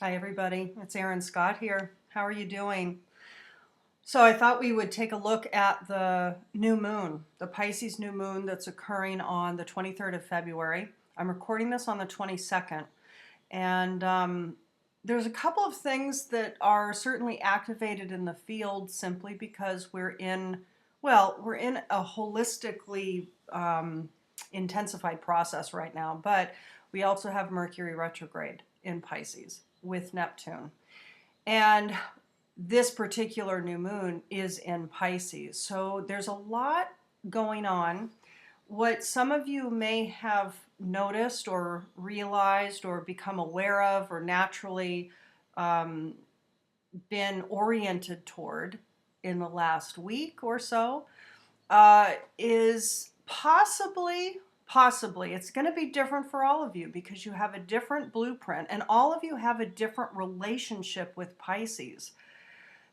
Hi everybody, it's Erin Scott here. How are you doing? So I thought we would take a look at the new moon, the Pisces new moon that's occurring on the 23rd of February. I'm recording this on the 22nd, and there's a couple of things that are certainly activated in the field simply because we're in a holistically intensified process right now, but we also have Mercury retrograde in Pisces with Neptune. And this particular new moon is in Pisces. So there's a lot going on. What some of you may have noticed or realized or become aware of or naturally been oriented toward in the last week or so is possibly it's going to be different for all of you because you have a different blueprint and all of you have a different relationship with Pisces.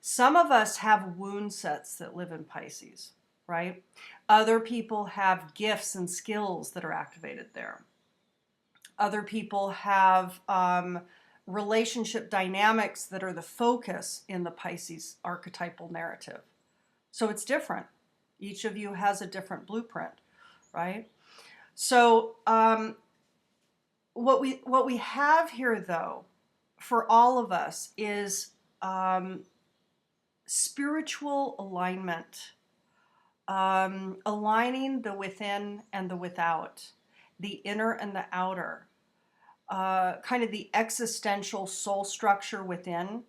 Some of us have wound sets that live in Pisces, right? Other people have gifts and skills that are activated there. Other people have relationship dynamics that are the focus in the Pisces archetypal narrative. So it's different. Each of you has a different blueprint, right? So what we have here, though, for all of us is spiritual alignment, aligning the within and the without, the inner and the outer, kind of the existential soul structure within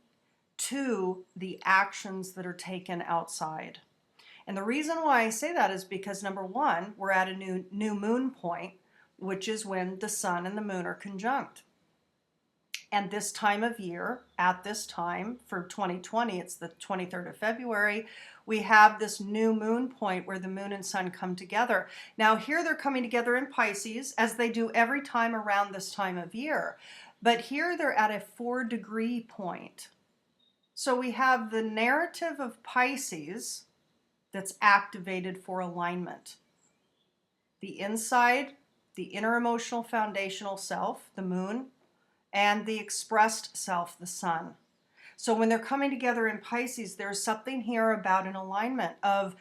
to the actions that are taken outside. And the reason why I say that is because, number one, we're at a new moon point, which is when the sun and the moon are conjunct. And this time of year, at this time for 2020, it's the 23rd of February, we have this new moon point where the moon and sun come together. Now here they're coming together in Pisces, as they do every time around this time of year. But here they're at a 4-degree point. So we have the narrative of Pisces that's activated for alignment. The inside, the inner emotional foundational self, the moon, and the expressed self, the sun. So when they're coming together in Pisces, there's something here about an alignment of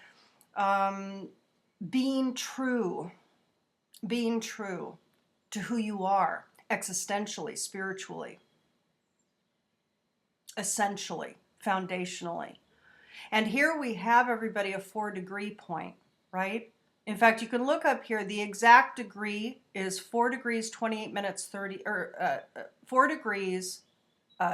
being true to who you are, existentially, spiritually, essentially, foundationally. And here we have, everybody, a 4-degree point, right? In fact, you can look up here, the exact degree is 4 degrees, 28 minutes, 4 degrees,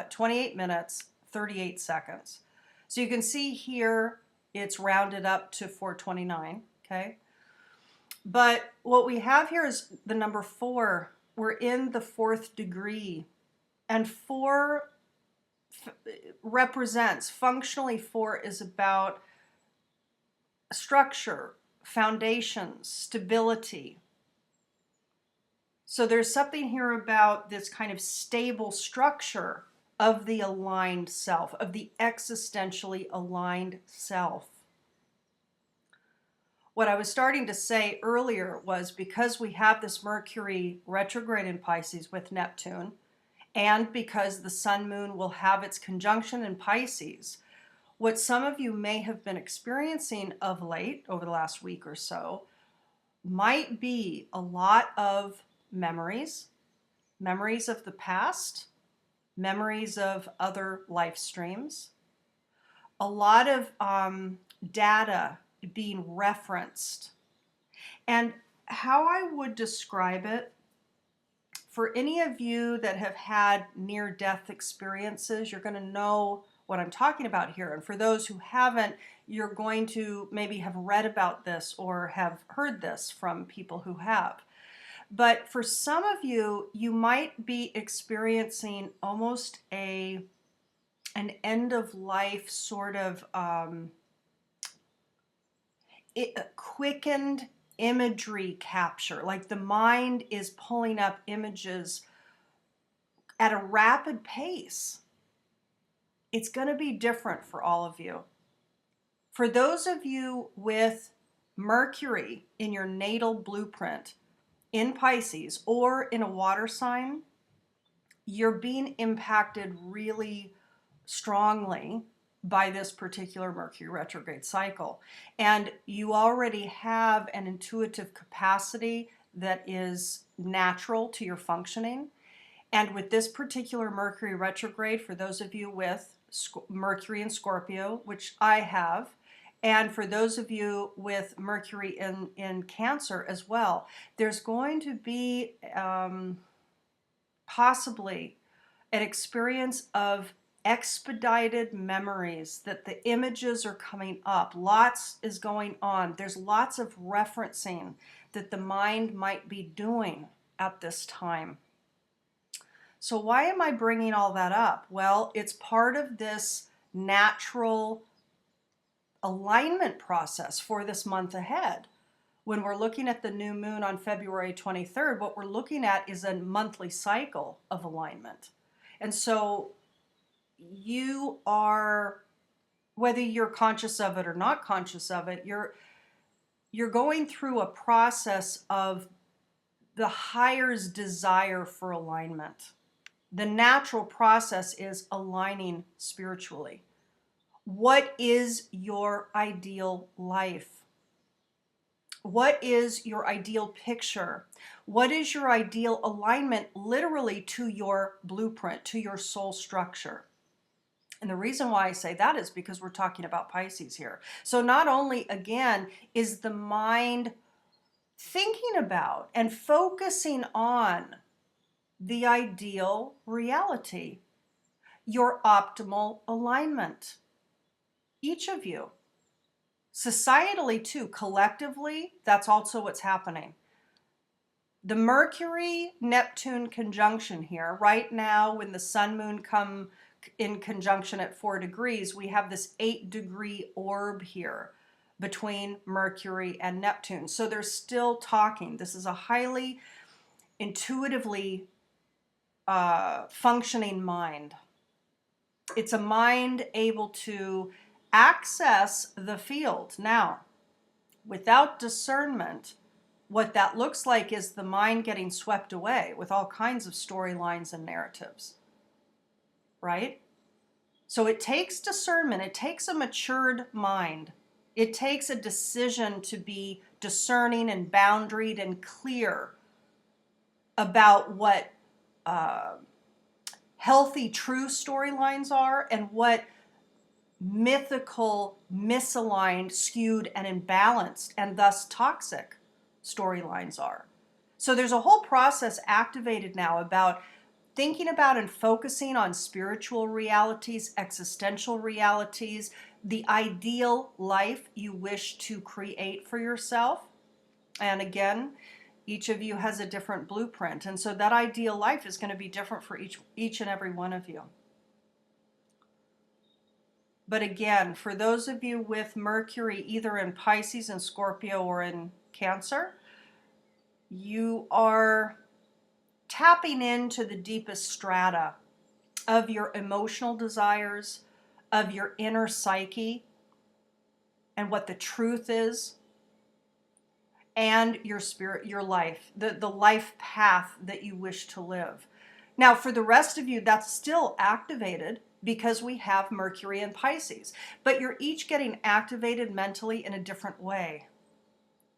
28 minutes, 38 seconds. So you can see here, it's rounded up to 429, okay? But what we have here is the number 4. We're in the 4th degree, and 4 represents, functionally 4 is about structure, foundations, stability. So there's something here about this kind of stable structure of the aligned self, of the existentially aligned self. What I was starting to say earlier was because we have this Mercury retrograde in Pisces with Neptune, and because the sun moon will have its conjunction in Pisces, what some of you may have been experiencing of late over the last week or so might be a lot of memories of the past, memories of other life streams, a lot of data being referenced. And how I would describe it, for any of you that have had near-death experiences, you're going to know what I'm talking about here. And for those who haven't, you're going to maybe have read about this or have heard this from people who have. But for some of you, you might be experiencing almost an end-of-life sort of quickened imagery capture, like the mind is pulling up images at a rapid pace. It's going to be different for all of you. For those of you with Mercury in your natal blueprint in Pisces or in a water sign, you're being impacted really strongly by this particular Mercury retrograde cycle. And you already have an intuitive capacity that is natural to your functioning. And with this particular Mercury retrograde, for those of you with Mercury in Scorpio, which I have, and for those of you with Mercury in Cancer as well, there's going to be possibly an experience of expedited memories, that the images are coming up. Lots is going on. There's lots of referencing that the mind might be doing at this time. So why am I bringing all that up? Well, it's part of this natural alignment process for this month ahead. When we're looking at the new moon on February 23rd, what we're looking at is a monthly cycle of alignment. And so you are, whether you're conscious of it or not conscious of it, you're going through a process of the higher's desire for alignment. The natural process is aligning spiritually. What is your ideal life? What is your ideal picture? What is your ideal alignment literally to your blueprint, to your soul structure? And the reason why I say that is because we're talking about Pisces here. So not only, again, is the mind thinking about and focusing on the ideal reality, your optimal alignment. Each of you. Societally too, collectively, that's also what's happening. The Mercury-Neptune conjunction here, right now when the Sun-Moon come in conjunction at 4 degrees, we have this 8-degree orb here between Mercury and Neptune. So they're still talking. This is a highly intuitively functioning mind. It's a mind able to access the field. Now, without discernment, what that looks like is the mind getting swept away with all kinds of storylines and narratives, right? So it takes discernment. It takes a matured mind. It takes a decision to be discerning and boundaried and clear about what healthy, true storylines are and what mythical, misaligned, skewed, and imbalanced, and thus toxic storylines are. So there's a whole process activated now about thinking about and focusing on spiritual realities, existential realities, the ideal life you wish to create for yourself. And again, each of you has a different blueprint. And so that ideal life is going to be different for each and every one of you. But again, for those of you with Mercury either in Pisces and Scorpio or in Cancer, you are tapping into the deepest strata of your emotional desires, of your inner psyche, and what the truth is, and your spirit, your life, the life path that you wish to live. Now, for the rest of you, that's still activated because we have Mercury in Pisces, but you're each getting activated mentally in a different way,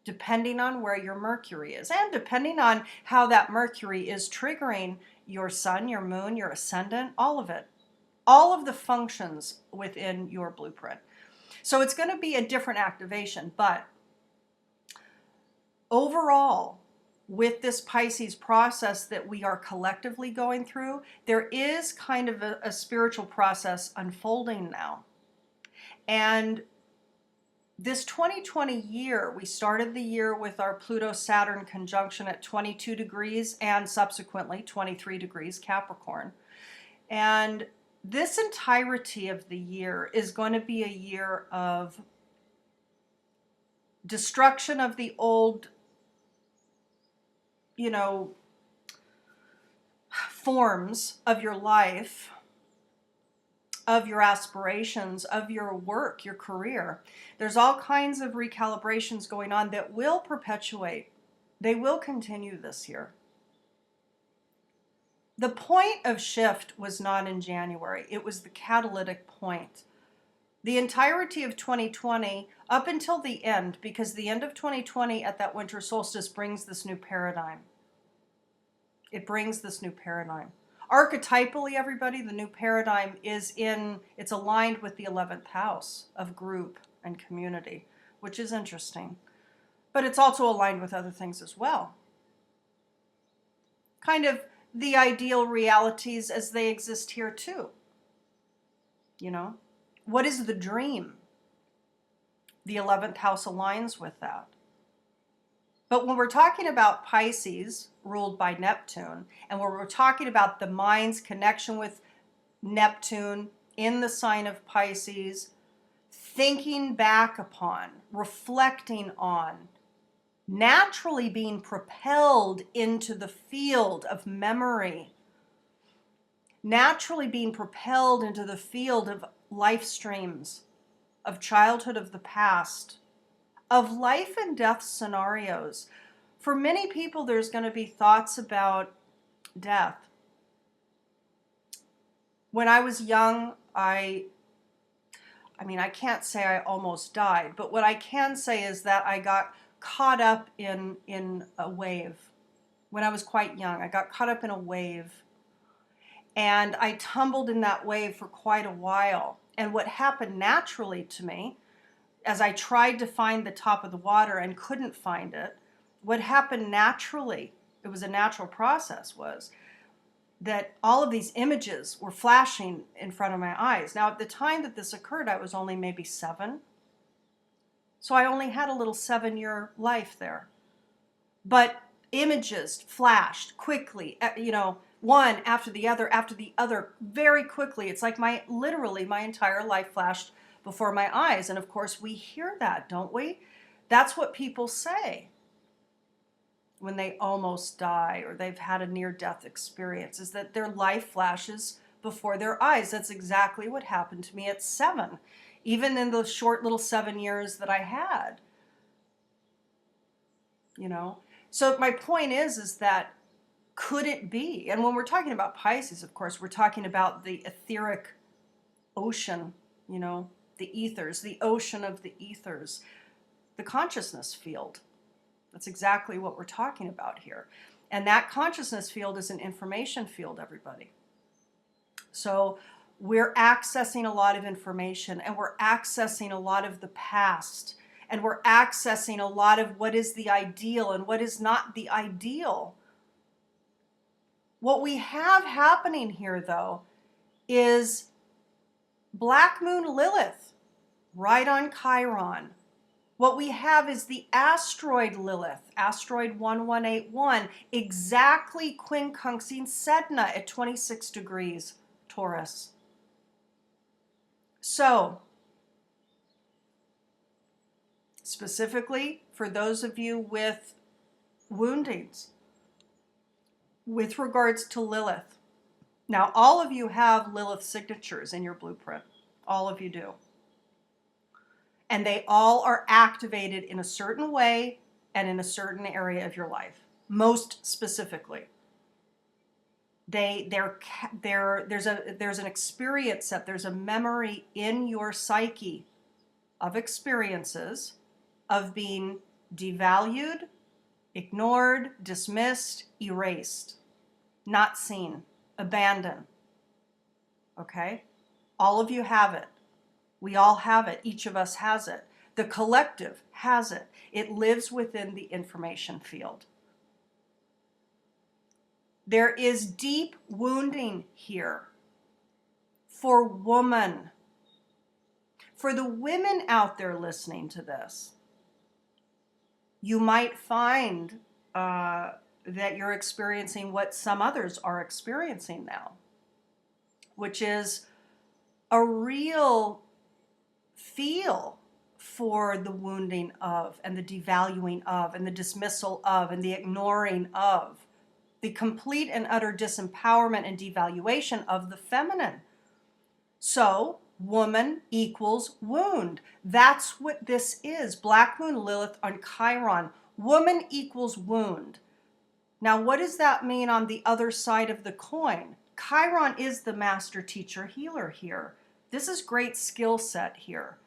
depending on where your Mercury is and depending on how that Mercury is triggering your sun, your moon, your ascendant, all of it, all of the functions within your blueprint. So it's going to be a different activation, but overall, with this Pisces process that we are collectively going through, there is kind of a spiritual process unfolding now. And this 2020 year, we started the year with our Pluto-Saturn conjunction at 22 degrees and subsequently 23 degrees Capricorn. And this entirety of the year is going to be a year of destruction of the old, forms of your life, of your aspirations, of your work, your career. There's all kinds of recalibrations going on that will perpetuate. They will continue this year. The point of shift was not in January. It was the catalytic point. The entirety of 2020, up until the end, because the end of 2020 at that winter solstice brings this new paradigm. It brings this new paradigm. Archetypally, everybody, the new paradigm it's aligned with the 11th house of group and community, which is interesting. But it's also aligned with other things as well. Kind of the ideal realities as they exist here too. You know, what is the dream? The 11th house aligns with that. But when we're talking about Pisces, ruled by Neptune, and when we're talking about the mind's connection with Neptune in the sign of Pisces, thinking back upon, reflecting on, naturally being propelled into the field of memory, naturally being propelled into the field of life streams, of childhood of the past, of life and death scenarios. For many people, there's going to be thoughts about death. When I was young, I can't say I almost died, but what I can say is that I got caught up in a wave. When I was quite young, I got caught up in a wave. And I tumbled in that wave for quite a while. And what happened naturally to me, as I tried to find the top of the water and couldn't find it, what happened naturally, it was a natural process, was that all of these images were flashing in front of my eyes. Now, at the time that this occurred, I was only maybe 7. So I only had a little 7-year life there. But images flashed quickly, one after the other, very quickly. It's like literally my entire life flashed before my eyes. And of course, we hear that, don't we? That's what people say when they almost die or they've had a near-death experience, is that their life flashes before their eyes. That's exactly what happened to me at 7, even in the short little 7 years that I had. So my point is that could it be? And when we're talking about Pisces, of course, we're talking about the etheric ocean, the ethers, the ocean of the ethers, the consciousness field. That's exactly what we're talking about here. And that consciousness field is an information field, everybody. So we're accessing a lot of information, and we're accessing a lot of the past, and we're accessing a lot of what is the ideal and what is not the ideal. What we have happening here, though, is Black Moon Lilith, right on Chiron. What we have is the asteroid Lilith, asteroid 1181, exactly quincunxing Sedna at 26 degrees Taurus. So, specifically for those of you with woundings, with regards to Lilith. Now, all of you have Lilith signatures in your blueprint. All of you do. And they all are activated in a certain way and in a certain area of your life, most specifically. There's an experience set, there's a memory in your psyche of experiences of being devalued, ignored, dismissed, erased, not seen, abandoned. Okay? All of you have it. We all have it. Each of us has it. The collective has it. It lives within the information field. There is deep wounding here for woman. For the women out there listening to this, you might find that you're experiencing what some others are experiencing now, which is a real feel for the wounding of, and the devaluing of, and the dismissal of, and the ignoring of, the complete and utter disempowerment and devaluation of the feminine. So, woman equals wound. That's what this is. Black Moon Lilith on Chiron. Woman equals wound. Now, what does that mean on the other side of the coin? Chiron is the master teacher healer here. This is great skill set here.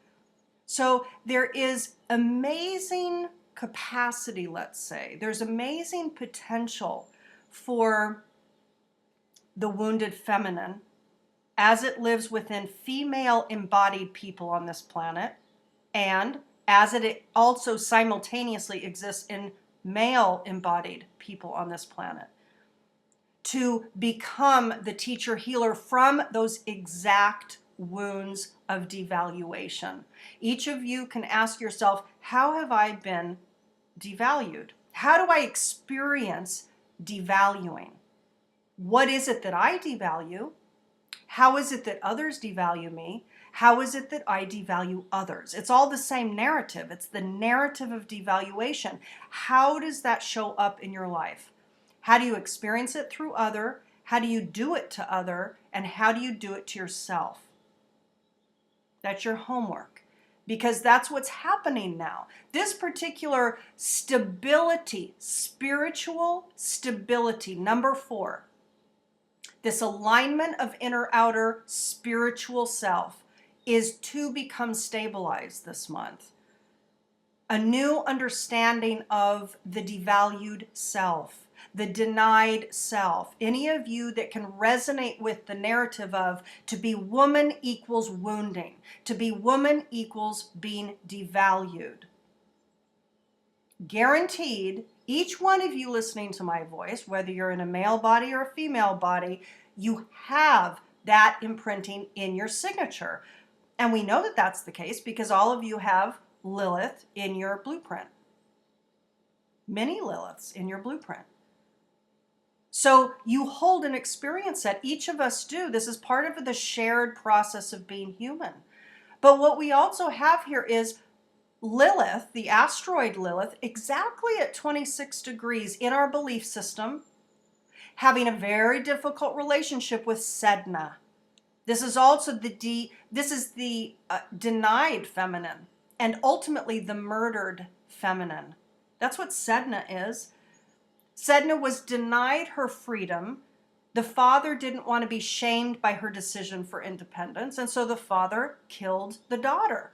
So there is amazing capacity, let's say. There's amazing potential for the wounded feminine as it lives within female embodied people on this planet, and as it also simultaneously exists in male embodied people on this planet, to become the teacher healer from those exact wounds of devaluation. Each of you can ask yourself, how have I been devalued? How do I experience devaluing? What is it that I devalue? How is it that others devalue me? How is it that I devalue others? It's all the same narrative. It's the narrative of devaluation. How does that show up in your life? How do you experience it through other? How do you do it to other? And how do you do it to yourself? That's your homework, because that's what's happening now. This particular stability, spiritual stability, number 4, this alignment of inner-outer spiritual self is to become stabilized this month. A new understanding of the devalued self, the denied self. Any of you that can resonate with the narrative of to be woman equals wounding, to be woman equals being devalued. Guaranteed, each one of you listening to my voice, whether you're in a male body or a female body, you have that imprinting in your signature. And we know that that's the case because all of you have Lilith in your blueprint. Many Liliths in your blueprint. So you hold an experience that each of us do. This is part of the shared process of being human. But what we also have here is Lilith, the asteroid Lilith, exactly at 26 degrees in our belief system, having a very difficult relationship with Sedna. This is also the denied feminine and ultimately the murdered feminine. That's what Sedna is. Sedna was denied her freedom. The father didn't want to be shamed by her decision for independence, and so the father killed the daughter.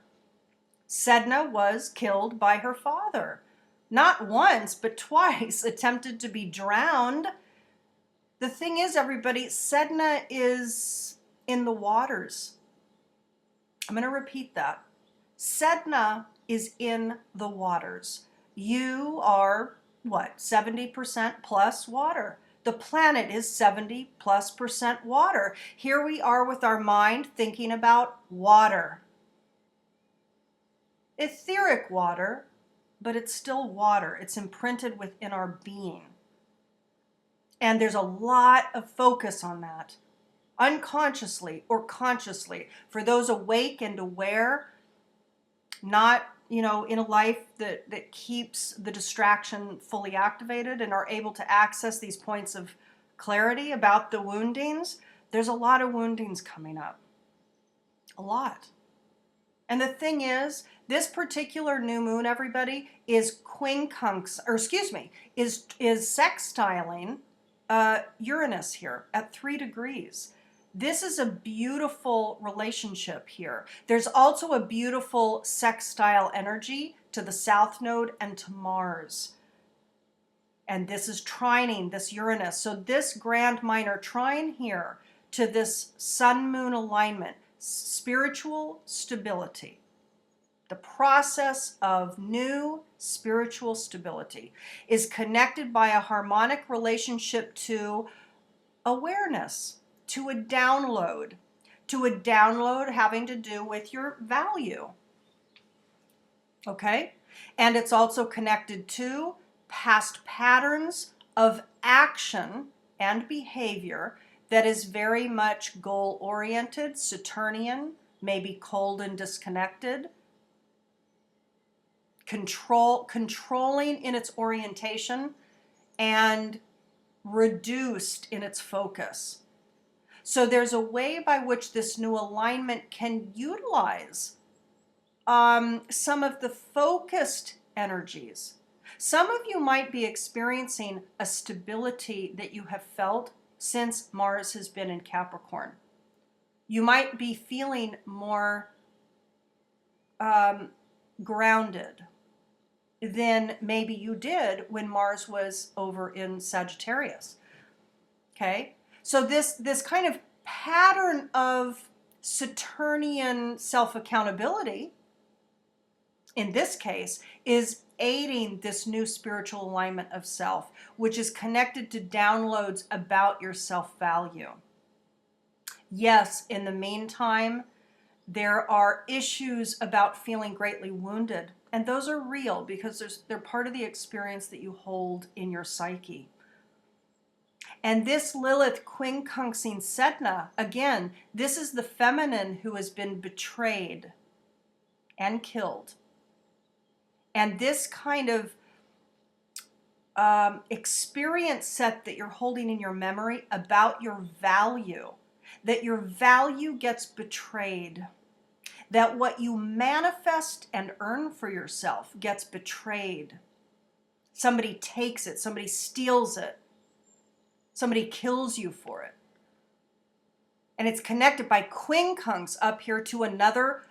Sedna was killed by her father. Not once, but twice, attempted to be drowned. The thing is, everybody, Sedna is in the waters. I'm going to repeat that. Sedna is in the waters. You are, what, 70% plus water. The planet is 70+% water. Here we are with our mind thinking about water. Etheric water, but it's still water. It's imprinted within our being. And there's a lot of focus on that, unconsciously or consciously. For those awake and aware, not, in a life that keeps the distraction fully activated and are able to access these points of clarity about the woundings, there's a lot of woundings coming up. A lot. And the thing is, this particular new moon, everybody, is sextiling Uranus here at 3 degrees. This is a beautiful relationship here. There's also a beautiful sextile energy to the South Node and to Mars. And this is trining this Uranus. So this grand minor trine here to this Sun-Moon alignment, spiritual stability. The process of new spiritual stability is connected by a harmonic relationship to awareness, to a download having to do with your value. Okay? And it's also connected to past patterns of action and behavior that is very much goal-oriented, Saturnian, maybe cold and disconnected, controlling in its orientation, and reduced in its focus. So there's a way by which this new alignment can utilize some of the focused energies. Some of you might be experiencing a stability that you have felt since Mars has been in Capricorn. You might be feeling more grounded than maybe you did when Mars was over in Sagittarius. Okay? So this kind of pattern of Saturnian self-accountability, in this case, is aiding this new spiritual alignment of self, which is connected to downloads about your self-value. Yes, in the meantime, there are issues about feeling greatly wounded, and those are real because they're part of the experience that you hold in your psyche. And this Lilith quincunxing Sedna, again, this is the feminine who has been betrayed and killed. And this kind of experience set that you're holding in your memory about your value, that your value gets betrayed, that what you manifest and earn for yourself gets betrayed. Somebody takes it, somebody steals it, somebody kills you for it. And it's connected by quincunx up here to another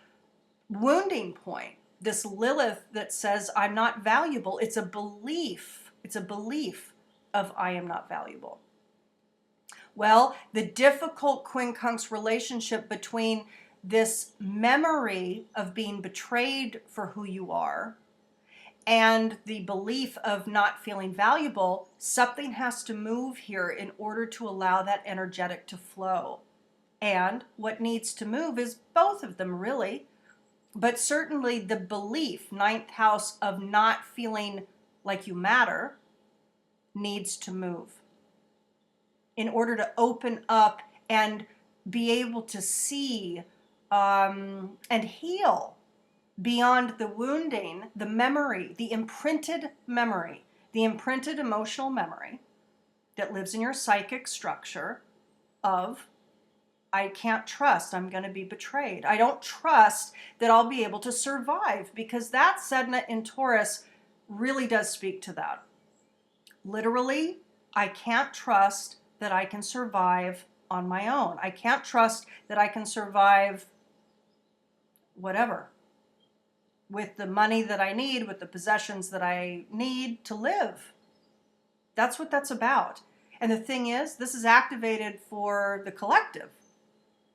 wounding point. This Lilith that says, I'm not valuable. It's a belief. It's a belief of I am not valuable. Well, the difficult quincunx relationship between this memory of being betrayed for who you are and the belief of not feeling valuable, something has to move here in order to allow that energetic to flow. And what needs to move is both of them, really. But certainly the belief, ninth house, of not feeling like you matter needs to move in order to open up and be able to see and heal beyond the wounding, the memory, the imprinted emotional memory that lives in your psychic structure of, I can't trust, I'm going to be betrayed. I don't trust that I'll be able to survive, because that Sedna in Taurus really does speak to that. Literally, I can't trust that I can survive on my own. I can't trust that I can survive whatever, with the money that I need, with the possessions that I need to live. That's what that's about. And the thing is, this is activated for the collective.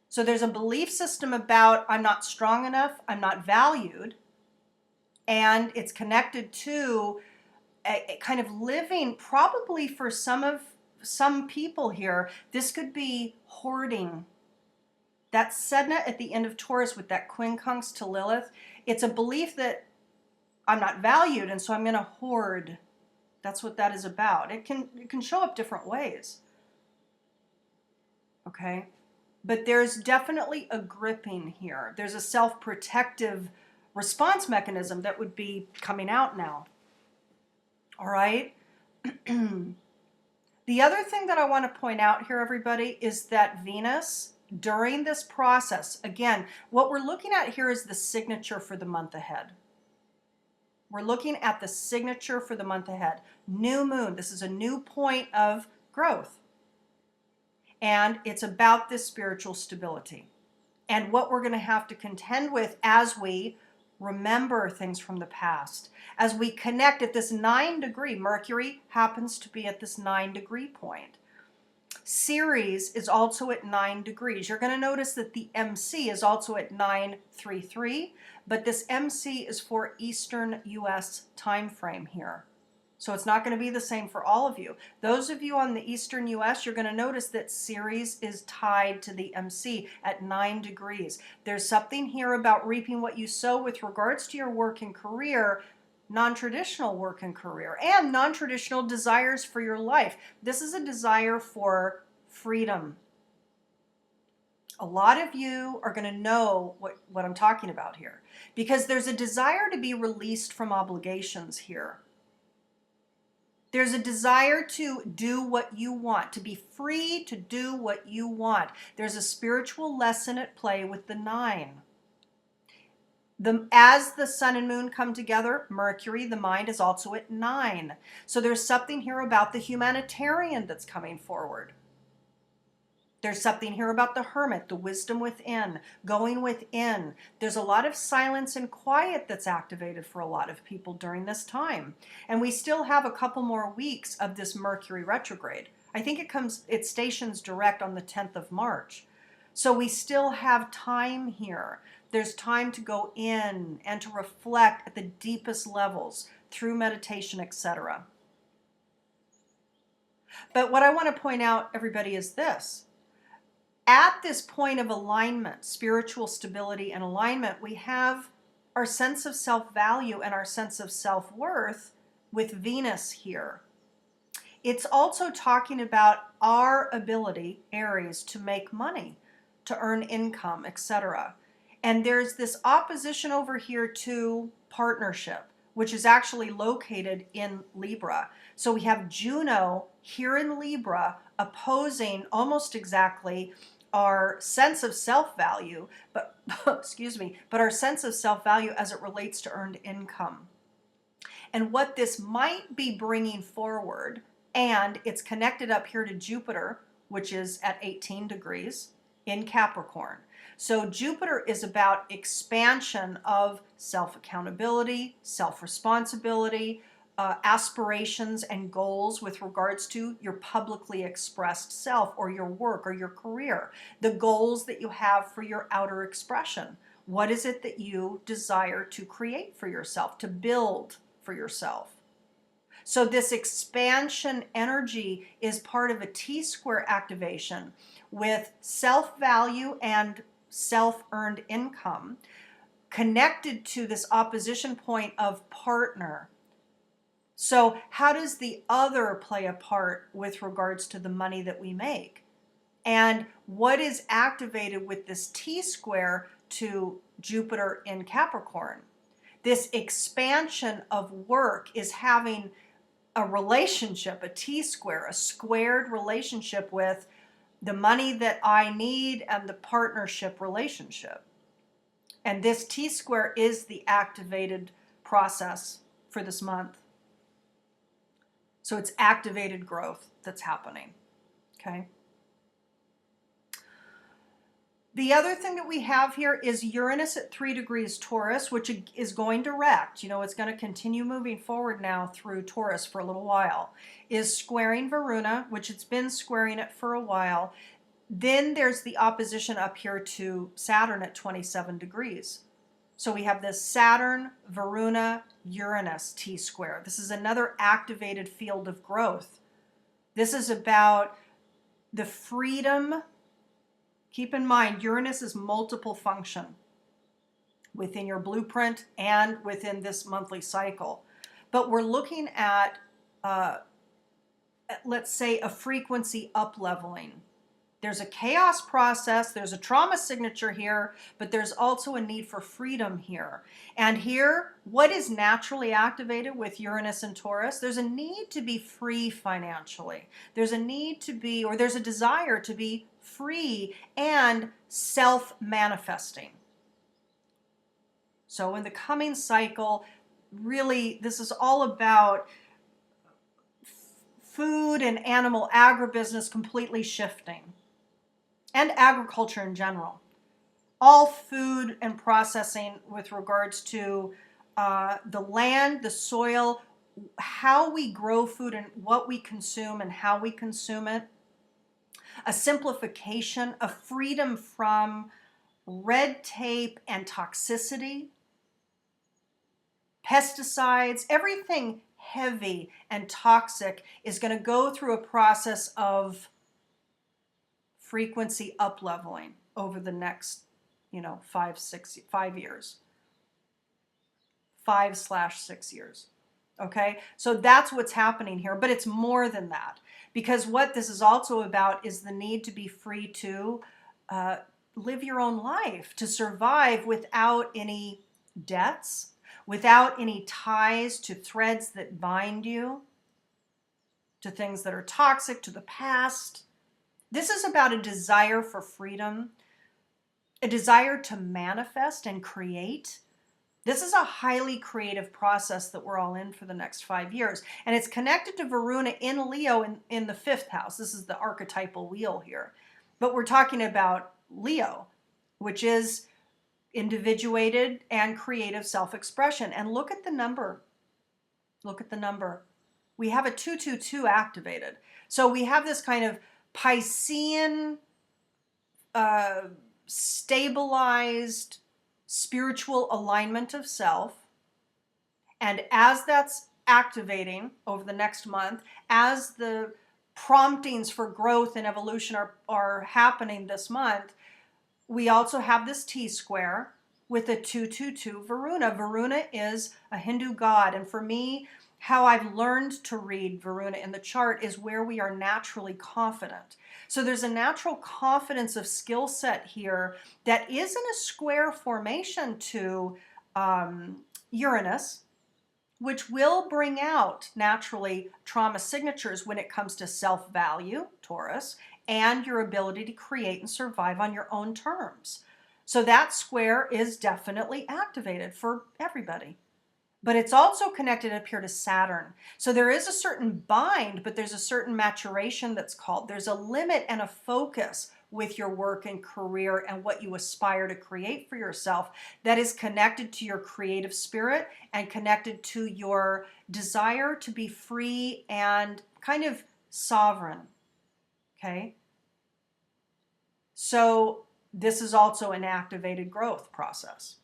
So there's a belief system about I'm not strong enough, I'm not valued, and it's connected to a kind of living, probably for some people here, this could be hoarding. That Sedna at the end of Taurus with that quincunx to Lilith, it's a belief that I'm not valued, and so I'm going to hoard. That's what that is about. It can show up different ways. Okay? But there's definitely a gripping here. There's a self-protective response mechanism that would be coming out now. All right? The other thing that I want to point out here, everybody, is that Venus, during this process, again, what we're looking at here is the signature for the month ahead. We're looking at the signature for the month ahead. New moon. This is a new point of growth. And it's about this spiritual stability and what we're going to have to contend with as we remember things from the past. As we connect at this 9-degree, Mercury happens to be at this 9-degree point. Ceres is also at 9 degrees. You're going to notice that the M.Sc is also at 933, but this M.Sc is for Eastern U.S. time frame here. So it's not going to be the same for all of you. Those of you on the Eastern U.S., you're going to notice that Ceres is tied to the M.Sc at 9 degrees. There's something here about reaping what you sow with regards to your work and career, non-traditional work and career, and non-traditional desires for your life. This is a desire for freedom. A lot of you are going to know what I'm talking about here, because there's a desire to be released from obligations here. There's a desire to do what you want, to be free to do what you want. There's a spiritual lesson at play with the 9. As the sun and moon come together, Mercury, the mind, is also at 9. So there's something here about the humanitarian that's coming forward. There's something here about the hermit, the wisdom within, going within. There's a lot of silence and quiet that's activated for a lot of people during this time. And we still have a couple more weeks of this Mercury retrograde. I think it stations direct on the 10th of March. So we still have time here. There's time to go in and to reflect at the deepest levels through meditation, etc. But what I want to point out, everybody, is this. At this point of alignment, spiritual stability and alignment, we have our sense of self-value and our sense of self-worth with Venus here. It's also talking about our ability, Aries, to make money, to earn income, etc. And there's this opposition over here to partnership, which is actually located in Libra. So we have Juno here in Libra opposing almost exactly our sense of self-value, but but our sense of self-value as it relates to earned income. And what this might be bringing forward, and it's connected up here to Jupiter, which is at 18 degrees in Capricorn. So Jupiter is about expansion of self-accountability, self-responsibility, aspirations and goals with regards to your publicly expressed self or your work or your career, the goals that you have for your outer expression. What is it that you desire to create for yourself, to build for yourself? So this expansion energy is part of a T-square activation with self-value and self-earned income connected to this opposition point of partner. So how does the other play a part with regards to the money that we make? And what is activated with this T-square to Jupiter in Capricorn? This expansion of work is having a relationship, a T-square, a squared relationship with the money that I need and the partnership relationship. And this T-square is the activated process for this month. So it's activated growth that's happening, okay? The other thing that we have here is Uranus at 3 degrees Taurus, which is going direct. You know, it's going to continue moving forward now through Taurus for a little while. Is squaring Varuna, which it's been squaring it for a while. Then there's the opposition up here to Saturn at 27 degrees. So we have this Saturn, Varuna, Uranus T-square. This is another activated field of growth. This is about the freedom. Keep in mind, Uranus is multiple function within your blueprint and within this monthly cycle. But we're looking at, let's say, a frequency up-leveling. There's a chaos process, there's a trauma signature here, but there's also a need for freedom here. And here, what is naturally activated with Uranus and Taurus? There's a need to be free financially. There's a need to be, or there's a desire to be free and self-manifesting. So in the coming cycle, really, this is all about food and animal agribusiness completely shifting. And agriculture in general. All food and processing with regards to the land, the soil, how we grow food and what we consume and how we consume it. A simplification, a freedom from red tape and toxicity. Pesticides, everything heavy and toxic is going to go through a process of frequency up-leveling over the next, 5 years. 5/6 years. Okay, so that's what's happening here, but it's more than that, because what this is also about is the need to be free to live your own life, to survive without any debts, without any ties to threads that bind you, to things that are toxic, to the past. This is about a desire for freedom, a desire to manifest and create This is a highly creative process that we're all in for the next 5 years. And it's connected to Varuna in Leo in the 5th house. This is the archetypal wheel here. But we're talking about Leo, which is individuated and creative self-expression. And look at the number. Look at the number. We have a 222 activated. So we have this kind of Piscean, stabilized spiritual alignment of self. And as that's activating over the next month, as the promptings for growth and evolution are happening this month, we also have this T-square with a 222 Varuna. Varuna is a Hindu god. And for me, how I've learned to read Varuna in the chart is where we are naturally confident. So there's a natural confidence of skill set here that is in a square formation to Uranus, which will bring out naturally trauma signatures when it comes to self-value, Taurus, and your ability to create and survive on your own terms. So that square is definitely activated for everybody. But it's also connected up here to Saturn. So there is a certain bind, but there's a certain maturation that's called. There's a limit and a focus with your work and career and what you aspire to create for yourself that is connected to your creative spirit and connected to your desire to be free and kind of sovereign. Okay? So this is also an activated growth process.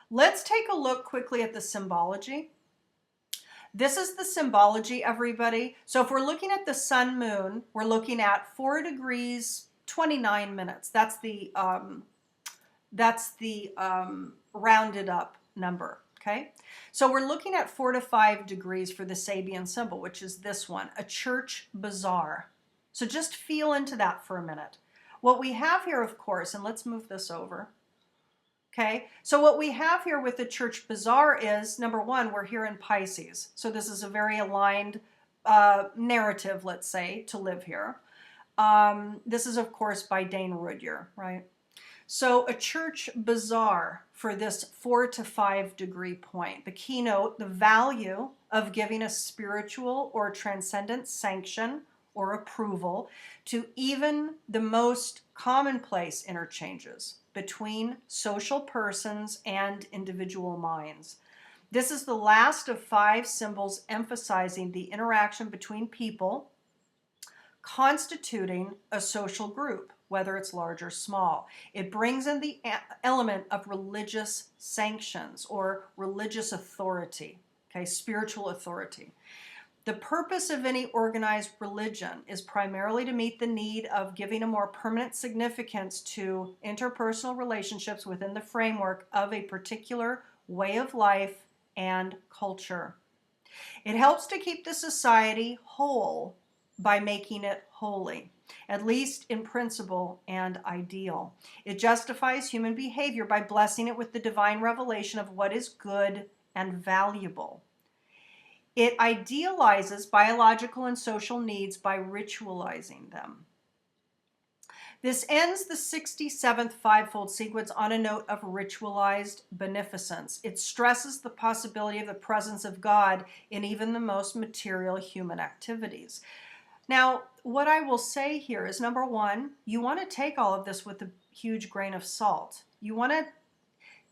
Let's take a look quickly at the symbology. This is the symbology, everybody. So if we're looking at the sun moon, we're looking at 4 degrees 29 minutes. That's the rounded up number. Okay, so we're looking at 4 to 5 degrees for the Sabian symbol, which is this one, a church bazaar. So just feel into that for a minute. What we have here, of course, and let's move this over. Okay, so what we have here with the church bazaar is, number one, we're here in Pisces. So this is a very aligned narrative, let's say, to live here. This is, of course, by Dane Rudhyar, right? So a church bazaar for this 4 to 5 degree point. The keynote, the value of giving a spiritual or transcendent sanction or approval to even the most commonplace interchanges between social persons and individual minds. This is the last of 5 symbols emphasizing the interaction between people constituting a social group, whether it's large or small. It brings in the element of religious sanctions or religious authority, okay, spiritual authority. The purpose of any organized religion is primarily to meet the need of giving a more permanent significance to interpersonal relationships within the framework of a particular way of life and culture. It helps to keep the society whole by making it holy, at least in principle and ideal. It justifies human behavior by blessing it with the divine revelation of what is good and valuable. It idealizes biological and social needs by ritualizing them. This ends the 67th fivefold sequence on a note of ritualized beneficence. It stresses the possibility of the presence of God in even the most material human activities. Now, what I will say here is, number one, you want to take all of this with a huge grain of salt. You want to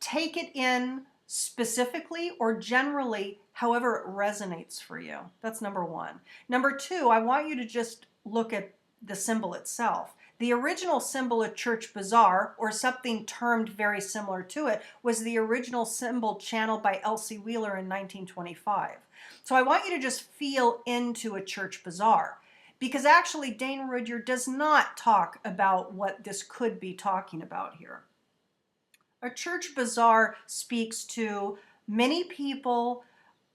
take it in specifically or generally, however it resonates for you. That's number one. Number two, I want you to just look at the symbol itself. The original symbol of church bazaar, or something termed very similar to it, was the original symbol channeled by Elsie Wheeler in 1925. So I want you to just feel into a church bazaar, because actually Dane Rudhyar does not talk about what this could be talking about here. A church bazaar speaks to many people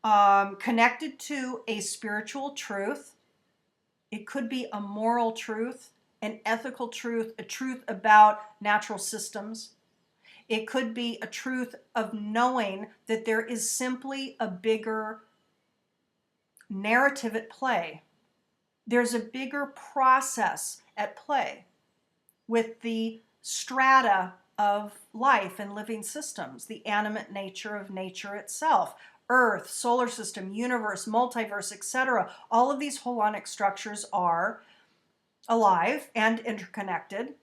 connected to a spiritual truth. It could be a moral truth, an ethical truth, a truth about natural systems. It could be a truth of knowing that there is simply a bigger narrative at play. There's a bigger process at play with the strata of life and living systems, the animate nature of nature itself. Earth, solar system, universe, multiverse, etc. All of these holonic structures are alive and interconnected.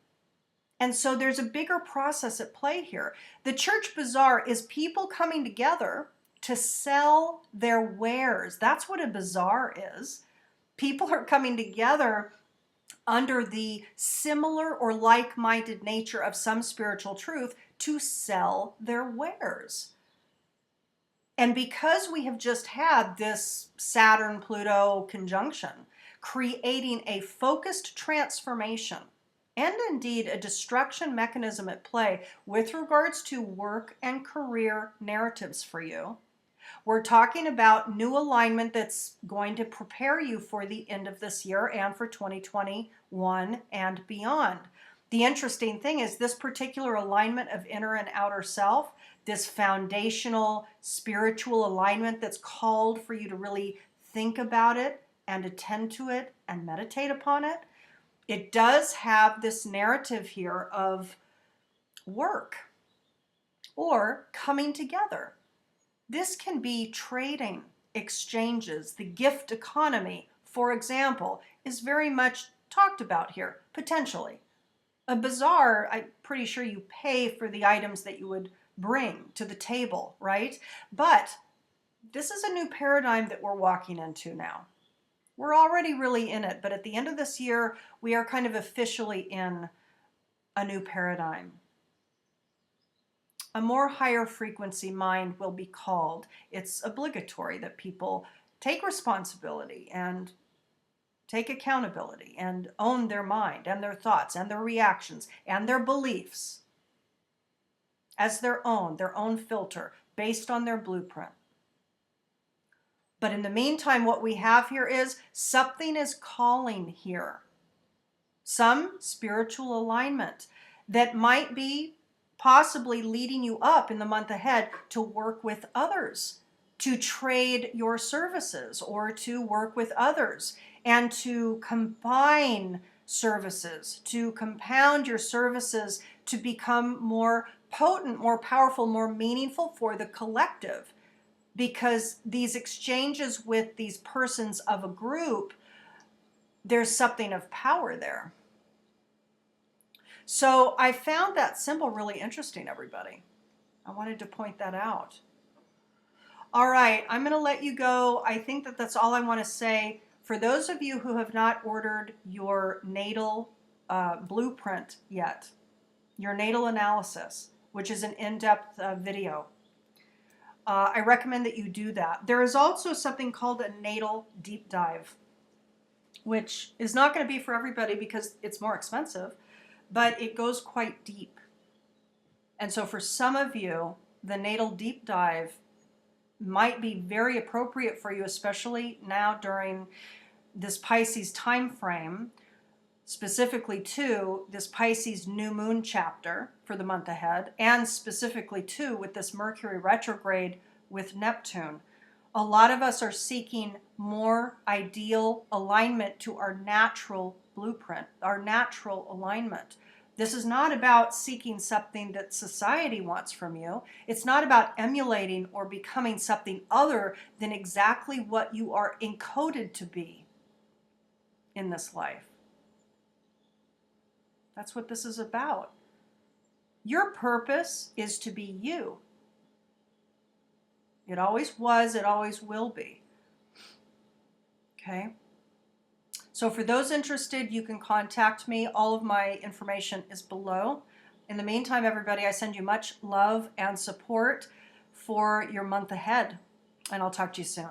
And so there's a bigger process at play here. The church bazaar is people coming together to sell their wares. That's what a bazaar is. People are coming together under the similar or like-minded nature of some spiritual truth to sell their wares. And because we have just had this Saturn-Pluto conjunction, creating a focused transformation and indeed a destruction mechanism at play with regards to work and career narratives for you, we're talking about new alignment that's going to prepare you for the end of this year and for 2021 and beyond. The interesting thing is this particular alignment of inner and outer self, this foundational spiritual alignment that's called for you to really think about it and attend to it and meditate upon it, it does have this narrative here of work or coming together. This can be trading, exchanges. The gift economy, for example, is very much talked about here, potentially. A bazaar, I'm pretty sure you pay for the items that you would bring to the table, right? But this is a new paradigm that we're walking into now. We're already really in it, but at the end of this year, we are kind of officially in a new paradigm. A more higher frequency mind will be called. It's obligatory that people take responsibility and take accountability and own their mind and their thoughts and their reactions and their beliefs as their own filter based on their blueprint. But in the meantime, what we have here is something is calling here. Some spiritual alignment that might be possibly leading you up in the month ahead to work with others, to trade your services or to work with others and to combine services, to compound your services to become more potent, more powerful, more meaningful for the collective. Because these exchanges with these persons of a group, there's something of power there. So I found that symbol really interesting, everybody. I wanted to point that out. All right, I'm going to let you go. I think that that's all I want to say. For those of you who have not ordered your natal blueprint yet, your natal analysis, which is an in-depth video, I recommend that you do that. There is also something called a natal deep dive, which is not going to be for everybody because it's more expensive, but it goes quite deep. And so for some of you, the natal deep dive might be very appropriate for you, especially now during this Pisces time frame, specifically to this Pisces new moon chapter for the month ahead, and specifically too with this Mercury retrograde with Neptune. A lot of us are seeking more ideal alignment to our natural blueprint, our natural alignment. This is not about seeking something that society wants from you. It's not about emulating or becoming something other than exactly what you are encoded to be in this life. That's what this is about. Your purpose is to be you. It always was, it always will be. Okay? So for those interested, you can contact me. All of my information is below. In the meantime, everybody, I send you much love and support for your month ahead, and I'll talk to you soon.